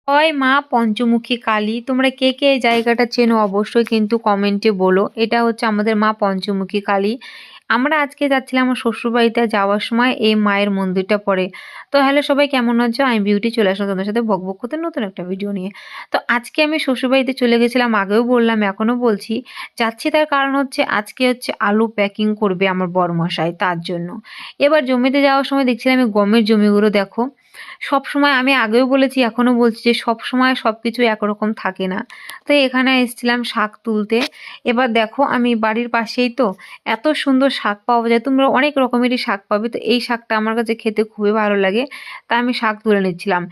জয় মা পঞ্চমুখী কালী। তোমরা কে কে এই জায়গাটা চেনো অবশ্যই কিন্তু কমেন্টে বলো। এটা হচ্ছে আমাদের মা পঞ্চমুখী কালী। আমরা আজকে যাচ্ছিলাম আমার শ্বশুরবাড়িতে, যাওয়ার সময় এই মায়ের মন্দিরটা পড়ে। তো হ্যালো সবাই, কেমন আছো? আমি বিউটি চলে আসলাম তোমাদের সাথে বকবক করতে নতুন একটা ভিডিও নিয়ে। তো আজকে আমি শ্বশুরবাড়িতে চলে গেছিলাম, আগেও বললাম এখনো বলছি। যাচ্ছি তার কারণ হচ্ছে আজকে হচ্ছে আলু প্যাকিং করবে আমার বড়মশাই, তার জন্য। এবার জমিতে যাওয়ার সময় দেখছিলাম এই গমের জমিগুলো দেখো। সবসময় আমি আগেও বলেছি এখনো বলছি যে সবসময় সবকিছু একরকম থাকে না। তো এখানে এসেছিলাম শাক তুলতে। এবার দেখো আমি বাড়ির পাশেই তো, এত সুন্দর শাক পাওয়া যায়, তোমরা অনেক রকমেরই শাক পাবে। তো এই শাকটা আমার কাছে খেতে খুবই ভালো লাগে, তাই আমি শাক তুলে নিচ্ছিলাম।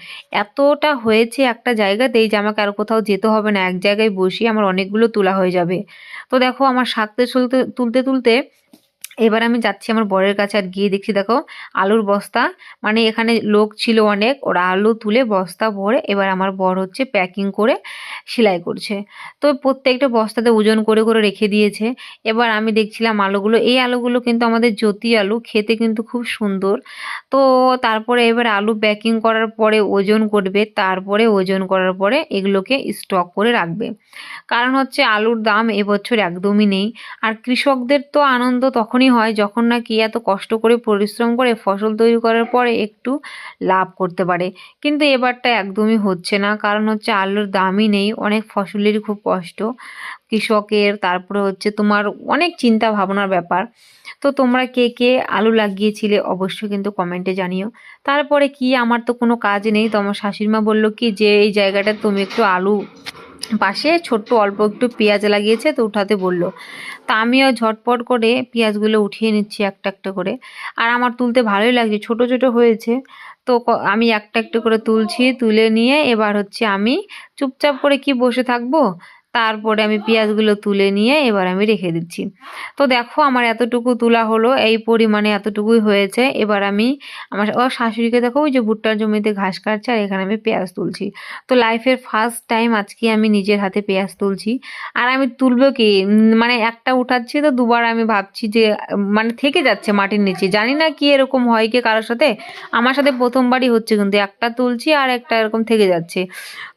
এতটা হয়েছে একটা জায়গাতেই যে আমাকে আর কোথাও যেতে হবে না, এক জায়গায় বসি আমার অনেকগুলো তোলা হয়ে যাবে। তো দেখো আমার শাক তুলতে তুলতে তুলতে এবার আমি যাচ্ছি আমার বরের কাছে, আর গিয়ে দেখছি দেখো আলুর বস্তা, মানে এখানে লোক ছিল অনেক, ওরা আলু তুলে বস্তা ভরে এবার আমার বর হচ্ছে প্যাকিং করে সেলাই করছে। তো প্রত্যেকটা বস্তাতে ওজন করে করে রেখে দিয়েছে। এবার আমি দেখছিলাম আলুগুলো, এই আলুগুলো কিন্তু আমাদের জ্যোতি আলু, খেতে কিন্তু খুব সুন্দর। তো তারপরে এবার আলু প্যাকিং করার পরে ওজন করবে, তারপরে ওজন করার পরে এগুলোকে স্টক করে রাখবে। কারণ হচ্ছে আলুর দাম এবছর একদমই নেই। আর কৃষকদের তো আনন্দ তখনই হয় যখন নাকি এত কষ্ট করে পরিশ্রম করে ফসল তৈরি করার পরে একটু লাভ করতে পারে। কিন্তু এবারটা একদমই হচ্ছে না, কারণ হচ্ছে আলুর দামই নেই, অনেক ফসলেরই খুব কষ্ট কৃষকের। তারপরে হচ্ছে তোমার অনেক চিন্তা ভাবনার ব্যাপার। তো তোমরা কে কে আলু লাগিয়েছিলে অবশ্যই কিন্তু কমেন্টে জানিও। তারপরে কি, আমার তো কোনো কাজ নেই, তো আমার শাশুড়ি মা বললো কি যে এই জায়গাটা তুমি একটু আলু পাশে ছোট্ট অল্প একটু পেঁয়াজ লাগিয়েছে তো উঠাতে বললো। তা আমিও ঝটপট করে পেঁয়াজগুলো উঠিয়ে নিচ্ছি একটা একটা করে। আর আমার তুলতে ভালোই লাগছে, ছোট ছোট হয়েছে। তো আমি একটা একটা করে তুলছি, তুলে নিয়ে এবার হচ্ছে আমি চুপচাপ করে কি বসে থাকবো। তারপরে আমি পেঁয়াজগুলো তুলে নিয়ে এবার আমি রেখে দিচ্ছি। তো দেখো আমার এতটুকু তোলা হলো, এই পরিমাণে এতটুকুই হয়েছে। এবার আমি আমার ও শাশুড়িকে দেখো ওই যে ভুট্টার জমিতে ঘাস কাটছে, আর এখানে আমি পেঁয়াজ তুলছি। তো লাইফের ফার্স্ট টাইম আজকে আমি নিজের হাতে পেঁয়াজ তুলছি। আর আমি তুলবো কি, মানে একটা উঠাচ্ছি তো দুবার আমি ভাবছি যে মানে থেকে যাচ্ছে মাটির নিচে, জানি না কি এরকম হয় কি কারোর সাথে। আমার সাথে প্রথমবারই হচ্ছে, কিন্তু একটা তুলছি আর একটা এরকম থেকে যাচ্ছে।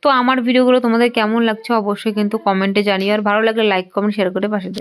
তো আমার ভিডিওগুলো তোমাদের কেমন লাগছে অবশ্যই কিন্তু কমেন্টে জানিও, আর ভালো লাগলে লাইক কমেন্ট শেয়ার করে পাশে থেকো।